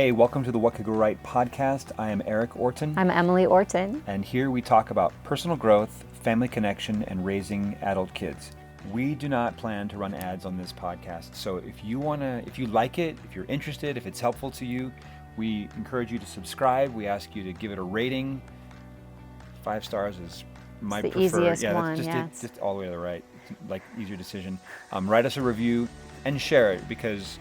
Hey, welcome to the What Could Go Right podcast. I am Eric Orton. I'm Emily Orton. And here we talk about personal growth, family connection, and raising adult kids. We do not plan to run ads on this podcast. So if you like it, if you're interested, if it's helpful to you, we encourage you to subscribe. We ask you to give it a rating. 5 stars is my preferred. Easiest yeah, one, just all the way to the right. Like easier decision. Write us a review and share it, because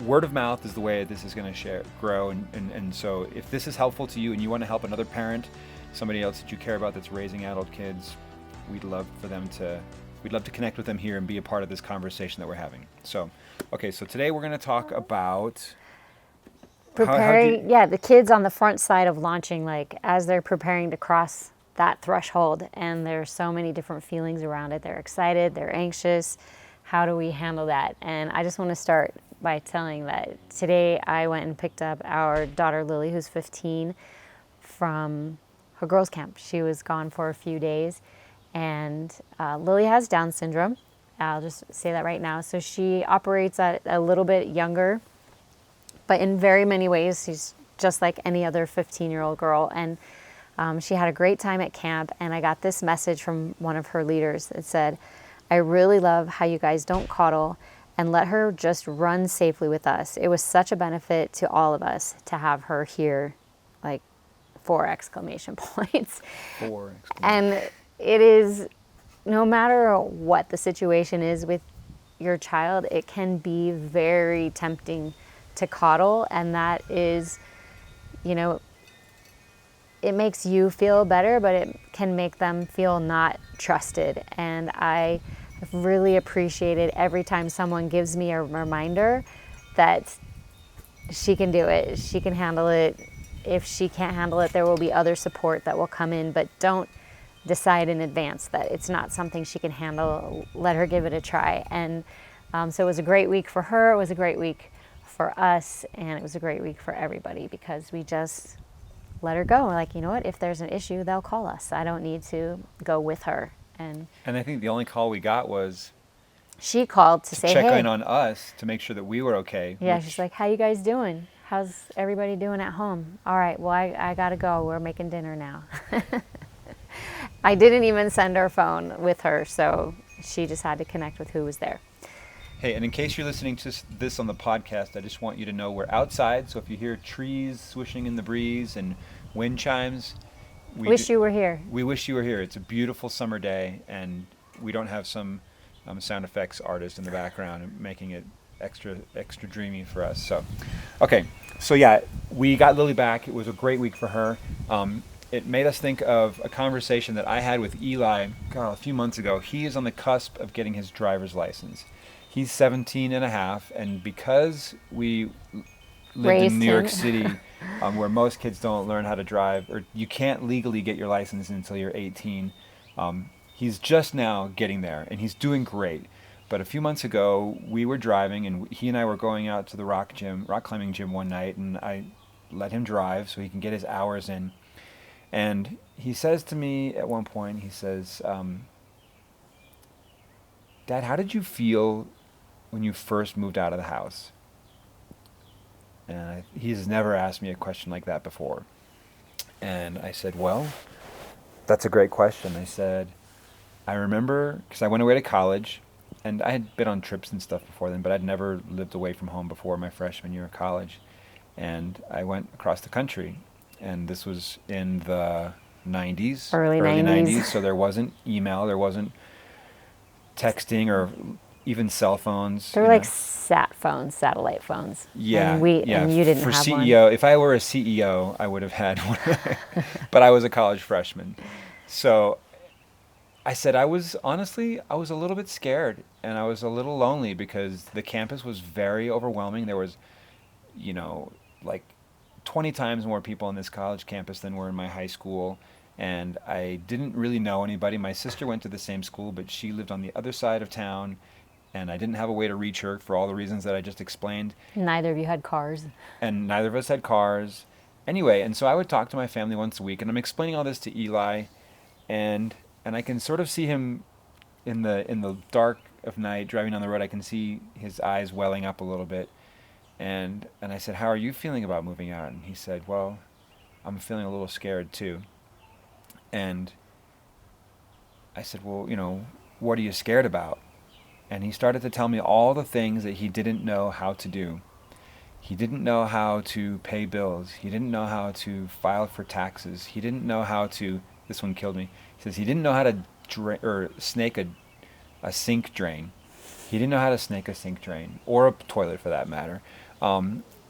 word of mouth is the way this is going to grow. And so if this is helpful to you and you want to help another parent, somebody else that you care about that's raising adult kids, we'd love to connect with them here and be a part of this conversation that we're having. So today we're going to talk about preparing, the kids on the front side of launching, like as they're preparing to cross that threshold, and there's so many different feelings around it. They're excited, they're anxious. How do we handle that? And I just want to start by telling that today I went and picked up our daughter Lily, who's 15, from her girls' camp. She was gone for a few days, and Lily has Down syndrome. I'll just say that right now. So she operates at a little bit younger, but in very many ways she's just like any other 15-year-old girl. And she had a great time at camp, and I got this message from one of her leaders that said, "I really love how you guys don't coddle and let her just run safely with us. It was such a benefit to all of us to have her here," like 4 exclamation points. 4 exclamation. And it is, no matter what the situation is with your child, it can be very tempting to coddle, and that is, it makes you feel better, but it can make them feel not trusted. And I have really appreciated every time someone gives me a reminder that she can do it, she can handle it. If she can't handle it, there will be other support that will come in, but don't decide in advance that it's not something she can handle. Let her give it a try. And so it was a great week for her, it was a great week for us, and it was a great week for everybody, because we just let her go. We're like, you know what, if there's an issue, they'll call us. I don't need to go with her. And I think the only call we got was she called to say, check hey. in on us to make sure that we were okay. Yeah, she's like, how you guys doing? How's everybody doing at home? All right, well, I gotta go. We're making dinner now. I didn't even send her phone with her, so she just had to connect with who was there. Hey, and in case you're listening to this on the podcast, I just want you to know we're outside. So if you hear trees swishing in the breeze and wind chimes, we wish you were here. We wish you were here. It's a beautiful summer day, and we don't have some sound effects artist in the background making it extra dreamy for us. So we got Lily back. It was a great week for her. It made us think of a conversation that I had with Eli a few months ago. He is on the cusp of getting his driver's license. He's 17 and a half, and because we lived in New York City, where most kids don't learn how to drive, or you can't legally get your license until you're 18, he's just now getting there, and he's doing great. But a few months ago, we were driving, and he and I were going out to the rock climbing gym one night, and I let him drive so he can get his hours in. And he says to me at one point, he says, "Dad, how did you feel when you first moved out of the house?" And he's never asked me a question like that before. And I said, "Well, that's a great question." I said, "I remember, because I went away to college, and I had been on trips and stuff before then, but I'd never lived away from home before my freshman year of college. And I went across the country, and this was in the 90s, early 90s. So there wasn't email, there wasn't texting, or even cell phones. They were like satellite phones. Yeah, and you didn't for have CEO, one. If I were a CEO, I would have had one, but I was a college freshman. So I said I was a little bit scared, and I was a little lonely, because the campus was very overwhelming. There was, like 20 times more people on this college campus than were in my high school, and I didn't really know anybody. My sister went to the same school, but she lived on the other side of town, and I didn't have a way to reach her for all the reasons that I just explained. Neither of you had cars. And neither of us had cars. Anyway, and so I would talk to my family once a week, and I'm explaining all this to Eli, and I can sort of see him in the dark of night driving down the road. I can see his eyes welling up a little bit. And I said, how are you feeling about moving out? And he said, well, I'm feeling a little scared too. And I said, well, what are you scared about? And he started to tell me all the things that he didn't know how to do. He didn't know how to pay bills. He didn't know how to file for taxes. He didn't know how to, this one killed me. He says he didn't know how to snake a sink drain. He didn't know how to snake a sink drain, or a toilet for that matter.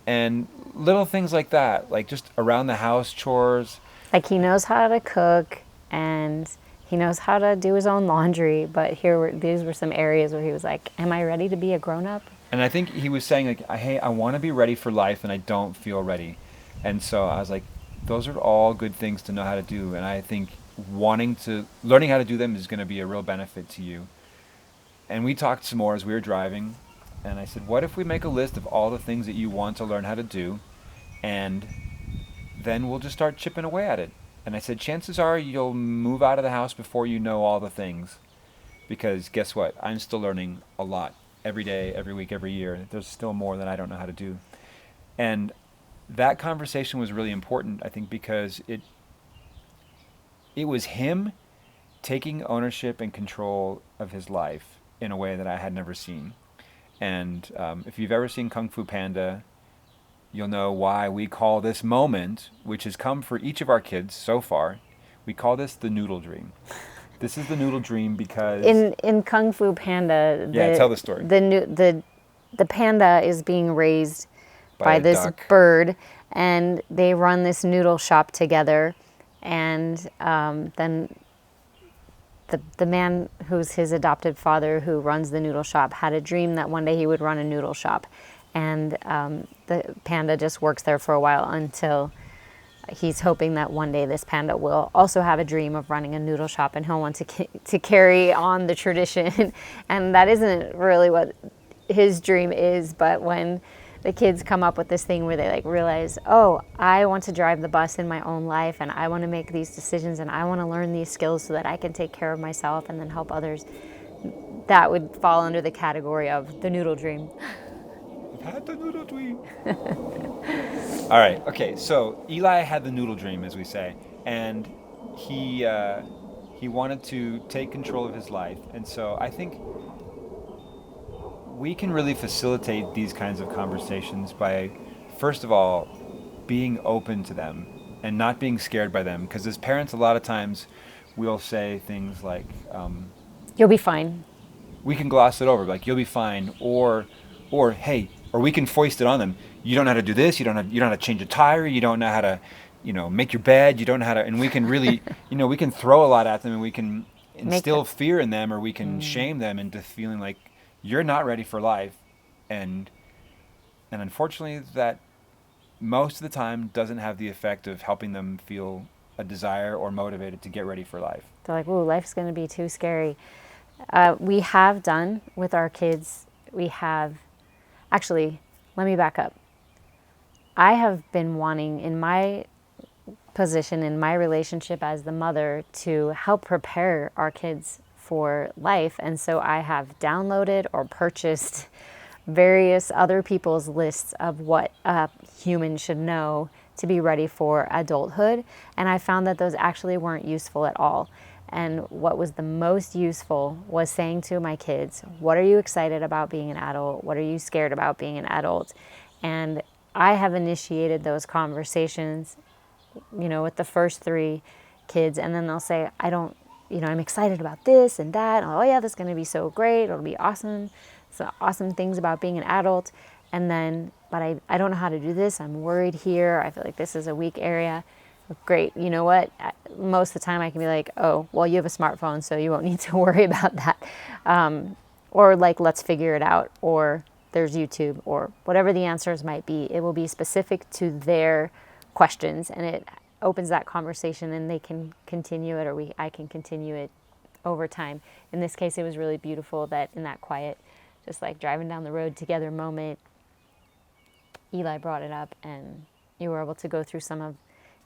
And little things like that, like just around the house chores. Like he knows how to cook and he knows how to do his own laundry, but these were some areas where he was like, am I ready to be a grown up? And I think he was saying like, hey, I want to be ready for life and I don't feel ready. And so I was like, those are all good things to know how to do. And I think learning how to do them is going to be a real benefit to you. And we talked some more as we were driving. And I said, what if we make a list of all the things that you want to learn how to do? And then we'll just start chipping away at it. And I said, chances are you'll move out of the house before you know all the things. Because guess what? I'm still learning a lot every day, every week, every year. There's still more that I don't know how to do. And that conversation was really important, I think, because it was him taking ownership and control of his life in a way that I had never seen. And if you've ever seen Kung Fu Panda, you'll know why we call this moment, which has come for each of our kids so far, we call this the noodle dream. This is the noodle dream because in Kung Fu Panda, tell the story. The panda is being raised by this duck. bird, and they run this noodle shop together, and then the man who's his adopted father, who runs the noodle shop, had a dream that one day he would run a noodle shop, and the panda just works there for a while until he's hoping that one day this panda will also have a dream of running a noodle shop, and he'll want to carry on the tradition. And that isn't really what his dream is, but when the kids come up with this thing where they like realize, oh, I want to drive the bus in my own life, and I want to make these decisions, and I want to learn these skills so that I can take care of myself and then help others, that would fall under the category of the noodle dream. I've had the noodle dream. All right. Okay. So Eli had the noodle dream, as we say, and he wanted to take control of his life. And so I think we can really facilitate these kinds of conversations by, first of all, being open to them and not being scared by them. Because as parents, a lot of times we'll say things like, "You'll be fine." We can gloss it over, like "you'll be fine," or "Hey," or we can foist it on them. You don't know how to do this. You don't know how to change a tire. You don't know how to, make your bed. You don't know how to, and we can really, we can throw a lot at them, and we can instill fear in them, or we can shame them into feeling like you're not ready for life, and unfortunately that most of the time doesn't have the effect of helping them feel a desire or motivated to get ready for life. They're like, "Ooh, life's going to be too scary." We have done with our kids. Actually, let me back up. I have been wanting, in my position, in my relationship as the mother, to help prepare our kids for life. And so I have downloaded or purchased various other people's lists of what a human should know to be ready for adulthood. And I found that those actually weren't useful at all. And what was the most useful was saying to my kids, what are you excited about being an adult? What are you scared about being an adult? And I have initiated those conversations, with the first 3 kids. And then they'll say, I'm excited about this and that. And, oh yeah, that's going to be so great. It'll be awesome. So awesome things about being an adult. And then, but I don't know how to do this. I'm worried here. I feel like this is a weak area. Great. You know what? Most of the time I can be like, oh, well, you have a smartphone, so you won't need to worry about that. Or like, let's figure it out. Or there's YouTube, or whatever the answers might be. It will be specific to their questions, and it opens that conversation, and they can continue it, or I can continue it over time. In this case, it was really beautiful that in that quiet, just like driving down the road together moment, Eli brought it up, and you were able to go through some of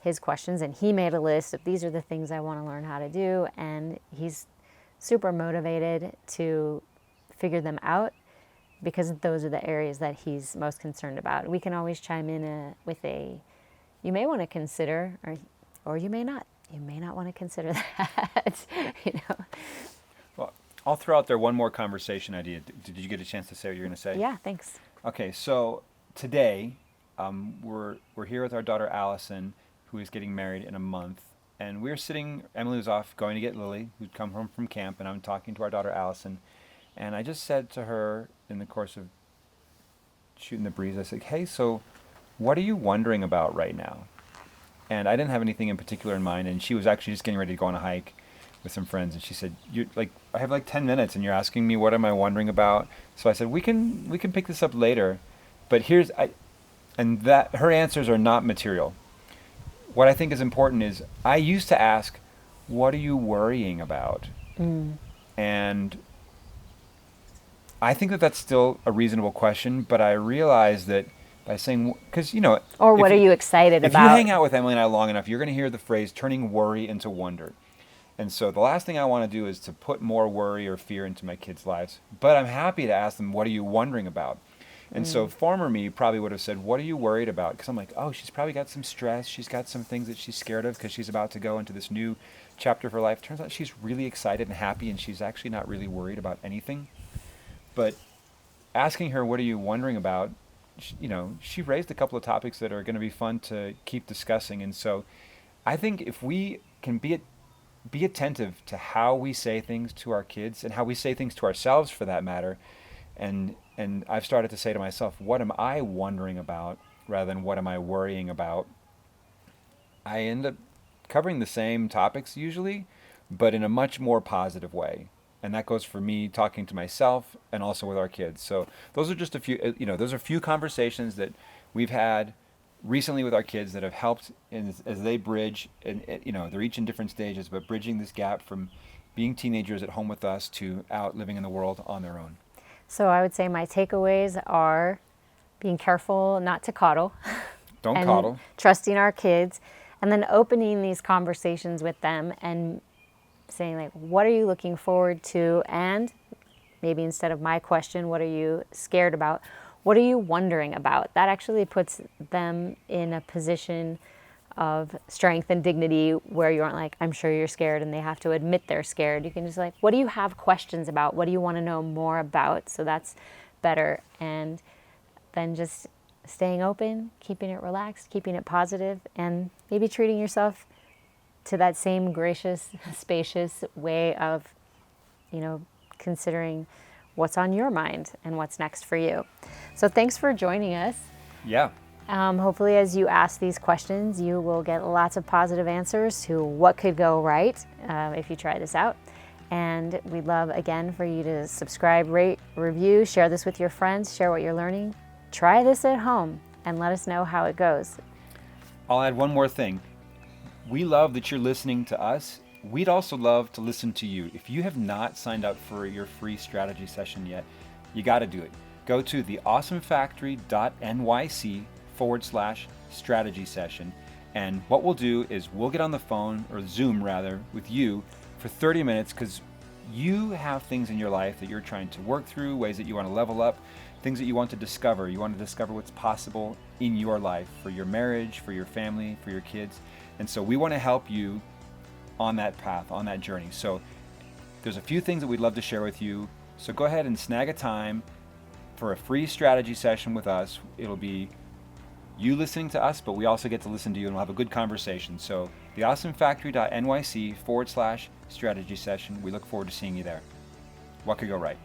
his questions, and he made a list of these are the things I want to learn how to do, and he's super motivated to figure them out. because those are the areas that he's most concerned about. We can always chime in with you may want to consider, or you may not. You may not want to consider that. Well, I'll throw out there one more conversation idea. Did you get a chance to say what you're going to say? Yeah, thanks. Okay, so today we're here with our daughter Allison, who is getting married in a month, and we're sitting. Emily was off going to get Lily, who'd come home from camp, and I'm talking to our daughter Allison, and I just said to her in the course of shooting the breeze, I said, "Hey, so what are you wondering about right now?" And I didn't have anything in particular in mind, and she was actually just getting ready to go on a hike with some friends, and she said, "You like, I have like 10 minutes, and you're asking me what am I wondering about?" So I said, "We can pick this up later, but and that her answers are not material. What I think is important is I used to ask, "What are you worrying about?" And I think that that's still a reasonable question, but I realize that by saying, because or what are you excited if about? you hang out with Emily and I long enough, you're going to hear the phrase "turning worry into wonder." And so the last thing I want to do is to put more worry or fear into my kids' lives. But I'm happy to ask them, "What are you wondering about?" And so former me probably would have said, "What are you worried about?" Because I'm like, oh, she's probably got some stress. She's got some things that she's scared of because she's about to go into this new chapter of her life. Turns out she's really excited and happy, and she's actually not really worried about anything. But asking her, "What are you wondering about?" She raised a couple of topics that are going to be fun to keep discussing. And so I think if we can be attentive to how we say things to our kids and how we say things to ourselves for that matter, and I've started to say to myself, what am I wondering about rather than what am I worrying about, I end up covering the same topics usually, but in a much more positive way. And that goes for me talking to myself and also with our kids. So those are just a few, those are a few conversations that we've had recently with our kids that have helped as they bridge, and they're each in different stages, but bridging this gap from being teenagers at home with us to out living in the world on their own. So I would say my takeaways are being careful not to coddle. Don't and coddle. Trusting our kids, and then opening these conversations with them and saying, like, what are you looking forward to? And maybe instead of my question, what are you scared about? What are you wondering about? That actually puts them in a position of strength and dignity where you aren't like, I'm sure you're scared, and they have to admit they're scared. You can just like, what do you have questions about? What do you want to know more about? So that's better. And then just staying open, keeping it relaxed, keeping it positive, and maybe treating yourself to that same gracious, spacious way of, considering what's on your mind and what's next for you. So thanks for joining us. Yeah. Hopefully, as you ask these questions, you will get lots of positive answers to what could go right if you try this out. And we'd love, again, for you to subscribe, rate, review, share this with your friends, share what you're learning. Try this at home and let us know how it goes. I'll add one more thing. We love that you're listening to us. We'd also love to listen to you. If you have not signed up for your free strategy session yet, you got to do it. Go to theawesomefactory.nyc/strategy session. And what we'll do is we'll get on the phone, or Zoom rather, with you for 30 minutes, because you have things in your life that you're trying to work through, ways that you want to level up, things that you want to discover. You want to discover what's possible in your life, for your marriage, for your family, for your kids. And so we want to help you on that path, on that journey. So there's a few things that we'd love to share with you. So go ahead and snag a time for a free strategy session with us. It'll be you listening to us, but we also get to listen to you, and we'll have a good conversation. So theawesomefactory.nyc/strategy session. We look forward to seeing you there. What could go right?